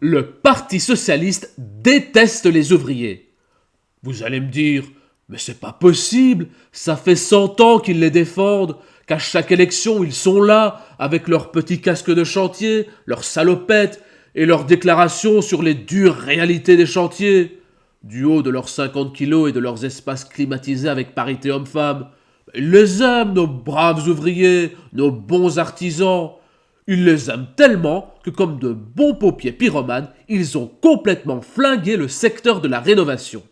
Le Parti socialiste déteste les ouvriers. Vous allez me dire, mais c'est pas possible, ça fait 100 ans qu'ils les défendent, qu'à chaque élection ils sont là, avec leurs petits casques de chantier, leurs salopettes, et leurs déclarations sur les dures réalités des chantiers. Du haut de leurs 50 kilos et de leurs espaces climatisés avec parité homme-femme. Ils les aiment, nos braves ouvriers, nos bons artisans. Ils les aiment tellement que, comme de bons paupiers pyromanes, ils ont complètement flingué le secteur de la rénovation.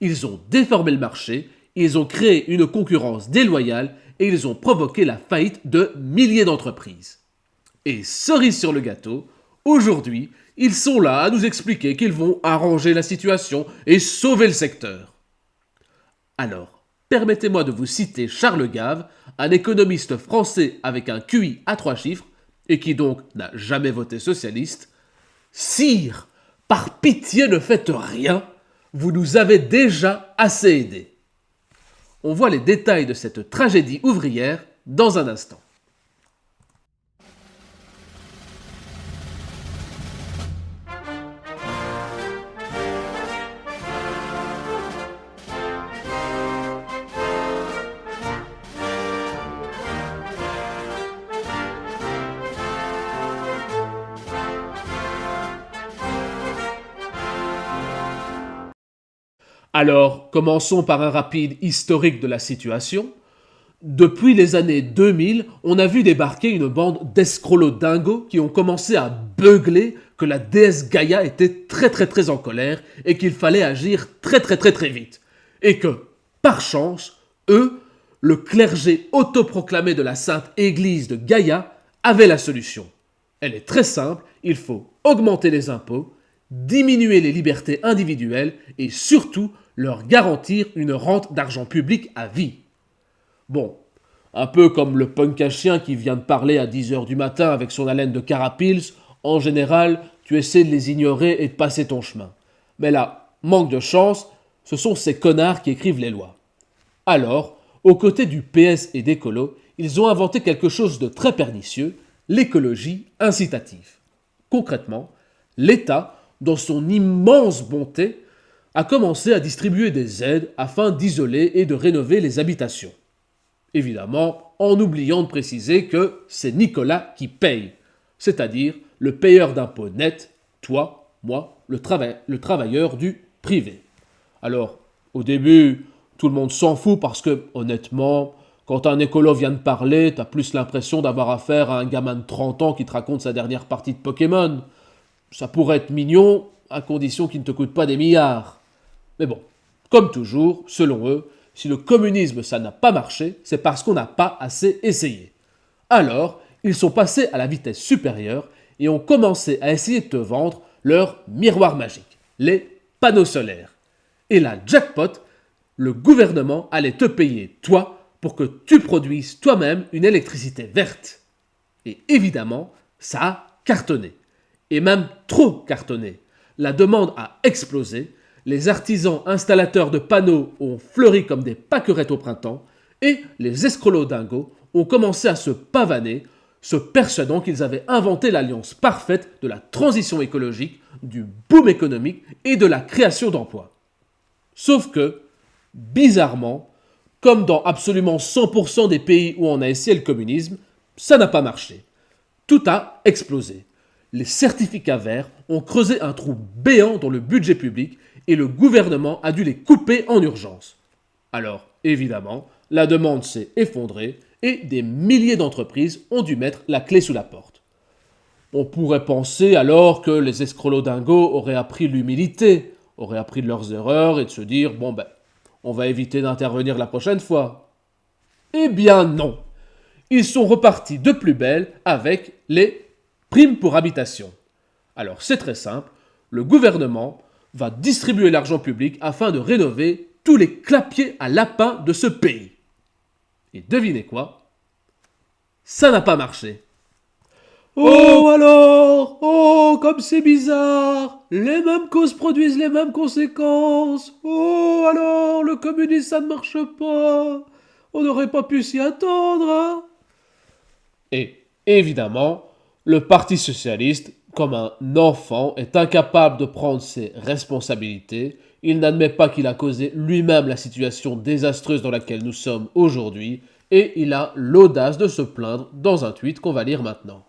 Ils ont déformé le marché, ils ont créé une concurrence déloyale et ils ont provoqué la faillite de milliers d'entreprises. Et cerise sur le gâteau, aujourd'hui, ils sont là à nous expliquer qu'ils vont arranger la situation et sauver le secteur. Alors, permettez-moi de vous citer Charles Gave, un économiste français avec un QI à 3 chiffres, et qui donc n'a jamais voté socialiste. Sire, par pitié ne faites rien, vous nous avez déjà assez aidés. On voit les détails de cette tragédie ouvrière dans un instant. Alors, commençons par un rapide historique de la situation. Depuis les années 2000, on a vu débarquer une bande d'escrolos dingos qui ont commencé à beugler que la déesse Gaïa était très en colère et qu'il fallait agir très vite. Et que, par chance, eux, le clergé autoproclamé de la Sainte Église de Gaïa, avaient la solution. Elle est très simple, il faut augmenter les impôts, diminuer les libertés individuelles et surtout leur garantir une rente d'argent public à vie. Bon, un peu comme le punk à chien qui vient de parler à 10h du matin avec son haleine de carapils, en général, tu essaies de les ignorer et de passer ton chemin. Mais là, manque de chance, ce sont ces connards qui écrivent les lois. Alors, aux côtés du PS et d'écolo, ils ont inventé quelque chose de très pernicieux, l'écologie incitative. Concrètement, l'État, dans son immense bonté, a commencé à distribuer des aides afin d'isoler et de rénover les habitations. Évidemment, en oubliant de préciser que c'est Nicolas qui paye, c'est-à-dire le payeur d'impôts net, toi, moi, le travailleur du privé. Alors, au début, tout le monde s'en fout parce que, honnêtement, quand un écolo vient de parler, t'as plus l'impression d'avoir affaire à un gamin de 30 ans qui te raconte sa dernière partie de Pokémon. Ça pourrait être mignon, à condition qu'il ne te coûte pas des milliards. Mais bon, comme toujours, selon eux, si le communisme ça n'a pas marché, c'est parce qu'on n'a pas assez essayé. Alors, ils sont passés à la vitesse supérieure et ont commencé à essayer de te vendre leur miroir magique, les panneaux solaires. Et là, jackpot, le gouvernement allait te payer, toi, pour que tu produises toi-même une électricité verte. Et évidemment, ça a cartonné. Et même trop cartonné. La demande a explosé, les artisans installateurs de panneaux ont fleuri comme des pâquerettes au printemps, et les escrolos dingos ont commencé à se pavaner, se persuadant qu'ils avaient inventé l'alliance parfaite de la transition écologique, du boom économique et de la création d'emplois. Sauf que, bizarrement, comme dans absolument 100% des pays où on a essayé le communisme, ça n'a pas marché. Tout a explosé. Les certificats verts ont creusé un trou béant dans le budget public et le gouvernement a dû les couper en urgence. Alors, évidemment, la demande s'est effondrée et des milliers d'entreprises ont dû mettre la clé sous la porte. On pourrait penser alors que les escrolos dingos auraient appris l'humilité, auraient appris de leurs erreurs et de se dire bon ben, on va éviter d'intervenir la prochaine fois. Eh bien non. Ils sont repartis de plus belle avec les primes pour habitation. Alors c'est très simple, le gouvernement va distribuer l'argent public afin de rénover tous les clapiers à lapins de ce pays. Et devinez quoi? Ça n'a pas marché. Oh alors! Oh, comme c'est bizarre! Les mêmes causes produisent les mêmes conséquences! Oh alors, le communisme ça ne marche pas! On n'aurait pas pu s'y attendre, hein? Et évidemment, le Parti socialiste comme un enfant, est incapable de prendre ses responsabilités. Il n'admet pas qu'il a causé lui-même la situation désastreuse dans laquelle nous sommes aujourd'hui, et il a l'audace de se plaindre dans un tweet qu'on va lire maintenant.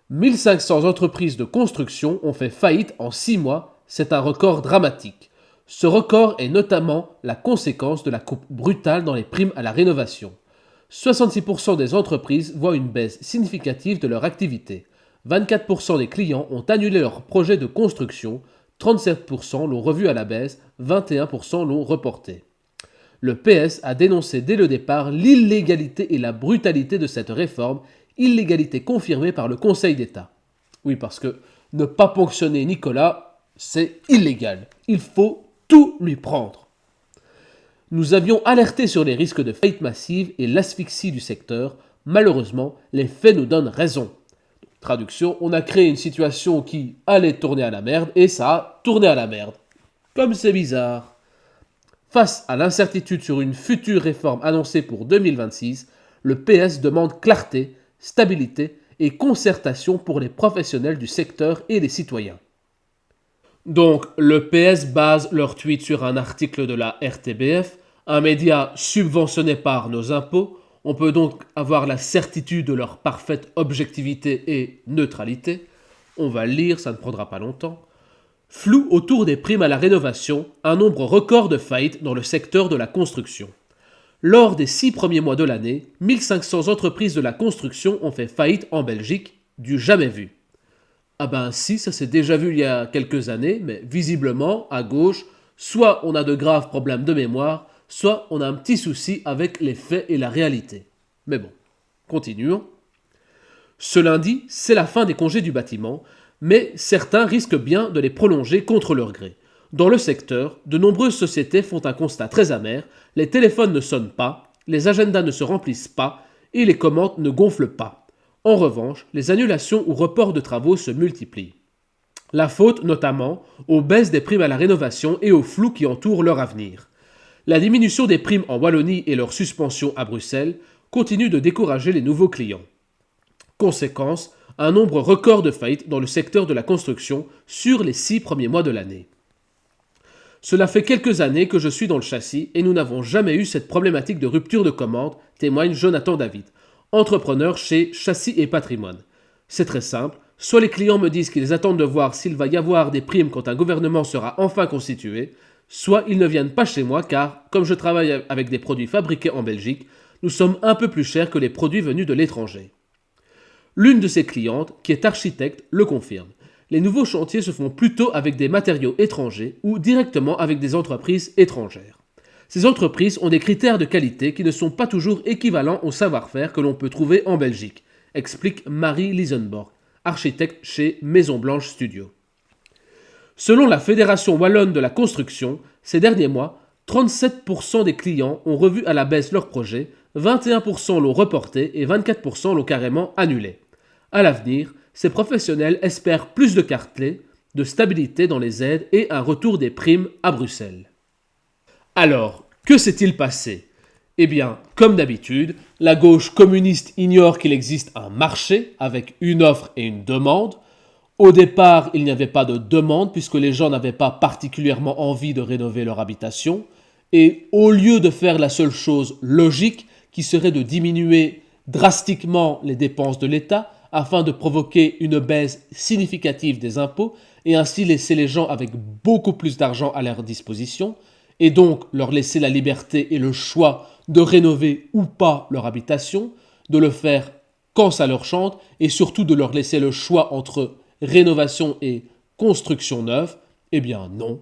1500 entreprises de construction ont fait faillite en 6 mois, c'est un record dramatique. Ce record est notamment la conséquence de la coupe brutale dans les primes à la rénovation. 66% des entreprises voient une baisse significative de leur activité. 24% des clients ont annulé leur projet de construction, 37% l'ont revu à la baisse, 21% l'ont reporté. Le PS a dénoncé dès le départ l'illégalité et la brutalité de cette réforme, illégalité confirmée par le Conseil d'État. Oui, parce que ne pas ponctionner Nicolas, c'est illégal. Il faut tout lui prendre. Nous avions alerté sur les risques de faillite massive et l'asphyxie du secteur. Malheureusement, les faits nous donnent raison. Traduction, on a créé une situation qui allait tourner à la merde et ça a tourné à la merde. Comme c'est bizarre. Face à l'incertitude sur une future réforme annoncée pour 2026, le PS demande clarté, stabilité et concertation pour les professionnels du secteur et les citoyens. Donc, le PS base leur tweet sur un article de la RTBF, un média subventionné par nos impôts. On peut donc avoir la certitude de leur parfaite objectivité et neutralité. On va le lire, ça ne prendra pas longtemps. Flou autour des primes à la rénovation, un nombre record de faillites dans le secteur de la construction. Lors des 6 premiers mois de l'année, 1500 entreprises de la construction ont fait faillite en Belgique, du jamais vu. Ah ben si, ça s'est déjà vu il y a quelques années, mais visiblement, à gauche, soit on a de graves problèmes de mémoire, soit on a un petit souci avec les faits et la réalité. Mais bon, continuons. Ce lundi, c'est la fin des congés du bâtiment, mais certains risquent bien de les prolonger contre leur gré. Dans le secteur, de nombreuses sociétés font un constat très amer, les téléphones ne sonnent pas, les agendas ne se remplissent pas et les commandes ne gonflent pas. En revanche, les annulations ou reports de travaux se multiplient. La faute notamment aux baisses des primes à la rénovation et au flou qui entoure leur avenir. La diminution des primes en Wallonie et leur suspension à Bruxelles continuent de décourager les nouveaux clients. Conséquence, un nombre record de faillites dans le secteur de la construction sur les 6 premiers mois de l'année. Cela fait quelques années que je suis dans le châssis et nous n'avons jamais eu cette problématique de rupture de commande, témoigne Jonathan David, entrepreneur chez Châssis et Patrimoine. C'est très simple, soit les clients me disent qu'ils attendent de voir s'il va y avoir des primes quand un gouvernement sera enfin constitué, soit ils ne viennent pas chez moi car, comme je travaille avec des produits fabriqués en Belgique, nous sommes un peu plus chers que les produits venus de l'étranger. L'une de ses clientes, qui est architecte, le confirme. Les nouveaux chantiers se font plutôt avec des matériaux étrangers ou directement avec des entreprises étrangères. Ces entreprises ont des critères de qualité qui ne sont pas toujours équivalents au savoir-faire que l'on peut trouver en Belgique, explique Marie Lisenborg, architecte chez Maison Blanche Studio. Selon la Fédération Wallonne de la Construction, ces derniers mois, 37% des clients ont revu à la baisse leur projet, 21% l'ont reporté et 24% l'ont carrément annulé. À l'avenir, ces professionnels espèrent plus de clarté, de stabilité dans les aides et un retour des primes à Bruxelles. Alors, que s'est-il passé ? Eh bien, comme d'habitude, la gauche communiste ignore qu'il existe un marché avec une offre et une demande. Au départ, il n'y avait pas de demande puisque les gens n'avaient pas particulièrement envie de rénover leur habitation. Et au lieu de faire la seule chose logique, qui serait de diminuer drastiquement les dépenses de l'État afin de provoquer une baisse significative des impôts et ainsi laisser les gens avec beaucoup plus d'argent à leur disposition, et donc leur laisser la liberté et le choix de rénover ou pas leur habitation, de le faire quand ça leur chante, et surtout de leur laisser le choix entre rénovation et construction neuve, eh bien non.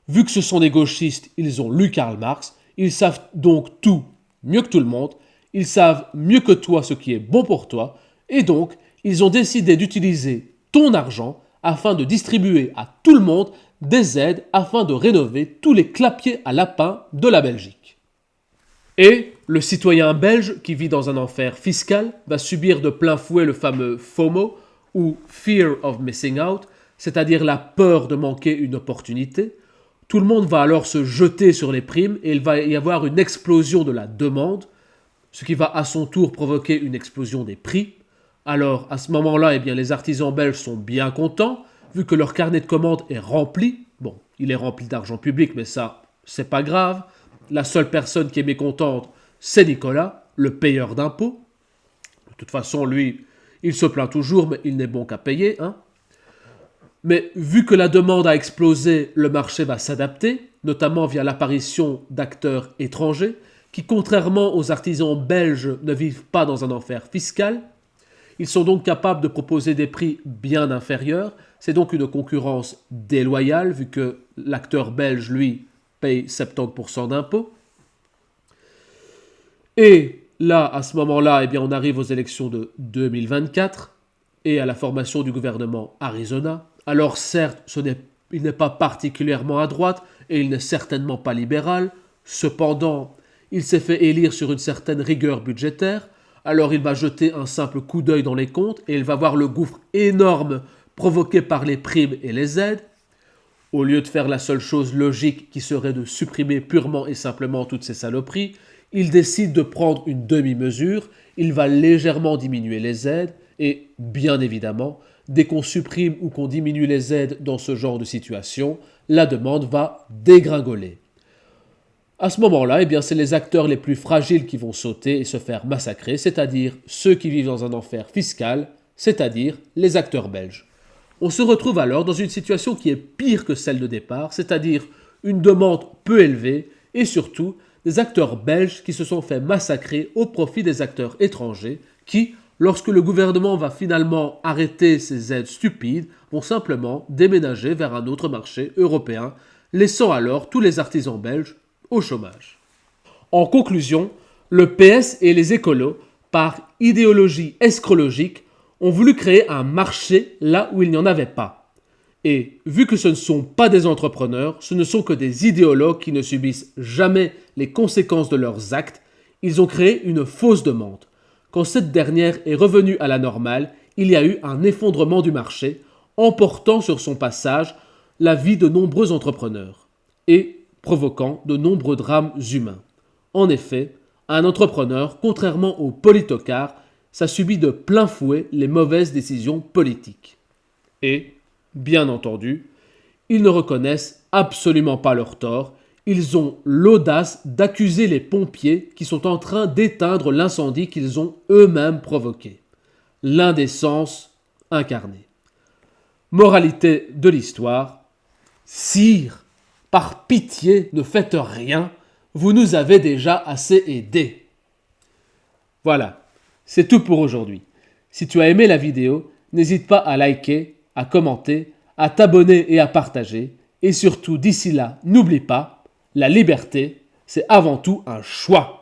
Vu que ce sont des gauchistes, ils ont lu Karl Marx, ils savent donc tout mieux que tout le monde, ils savent mieux que toi ce qui est bon pour toi, et donc ils ont décidé d'utiliser ton argent afin de distribuer à tout le monde des aides afin de rénover tous les clapiers à lapin de la Belgique. Et le citoyen belge qui vit dans un enfer fiscal va subir de plein fouet le fameux FOMO, ou Fear of Missing Out, c'est-à-dire la peur de manquer une opportunité. Tout le monde va alors se jeter sur les primes et il va y avoir une explosion de la demande, ce qui va à son tour provoquer une explosion des prix. Alors, à ce moment-là, eh bien, les artisans belges sont bien contents, vu que leur carnet de commandes est rempli. Bon, il est rempli d'argent public, mais ça, c'est pas grave. La seule personne qui est mécontente, c'est Nicolas, le payeur d'impôts. De toute façon, lui, il se plaint toujours, mais il n'est bon qu'à payer, hein. Mais vu que la demande a explosé, le marché va s'adapter, notamment via l'apparition d'acteurs étrangers, qui, contrairement aux artisans belges, ne vivent pas dans un enfer fiscal. Ils sont donc capables de proposer des prix bien inférieurs. C'est donc une concurrence déloyale, vu que l'acteur belge, lui, paye 70% d'impôts. Et là, à ce moment-là, eh bien, on arrive aux élections de 2024 et à la formation du gouvernement Arizona. Alors certes, il n'est pas particulièrement à droite et il n'est certainement pas libéral. Cependant, il s'est fait élire sur une certaine rigueur budgétaire. Alors il va jeter un simple coup d'œil dans les comptes et il va voir le gouffre énorme provoqué par les primes et les aides. Au lieu de faire la seule chose logique qui serait de supprimer purement et simplement toutes ces saloperies, il décide de prendre une demi-mesure, il va légèrement diminuer les aides et, bien évidemment, dès qu'on supprime ou qu'on diminue les aides dans ce genre de situation, la demande va dégringoler. À ce moment-là, eh bien, c'est les acteurs les plus fragiles qui vont sauter et se faire massacrer, c'est-à-dire ceux qui vivent dans un enfer fiscal, c'est-à-dire les acteurs belges. On se retrouve alors dans une situation qui est pire que celle de départ, c'est-à-dire une demande peu élevée et surtout des acteurs belges qui se sont fait massacrer au profit des acteurs étrangers qui, lorsque le gouvernement va finalement arrêter ces aides stupides, vont simplement déménager vers un autre marché européen, laissant alors tous les artisans belges au chômage. En conclusion, le PS et les écolos, par idéologie escrologique, ont voulu créer un marché là où il n'y en avait pas. Et vu que ce ne sont pas des entrepreneurs, ce ne sont que des idéologues qui ne subissent jamais les conséquences de leurs actes, ils ont créé une fausse demande. Quand cette dernière est revenue à la normale, il y a eu un effondrement du marché, emportant sur son passage la vie de nombreux entrepreneurs et provoquant de nombreux drames humains. En effet, un entrepreneur, contrairement aux politocrates, ça subit de plein fouet les mauvaises décisions politiques. Et, bien entendu, ils ne reconnaissent absolument pas leur tort, ils ont l'audace d'accuser les pompiers qui sont en train d'éteindre l'incendie qu'ils ont eux-mêmes provoqué. L'indécence incarnée. Moralité de l'histoire, sire, par pitié, ne faites rien, vous nous avez déjà assez aidés. Voilà, c'est tout pour aujourd'hui. Si tu as aimé la vidéo, n'hésite pas à liker, à commenter, à t'abonner et à partager. Et surtout, d'ici là, n'oublie pas, la liberté, c'est avant tout un choix.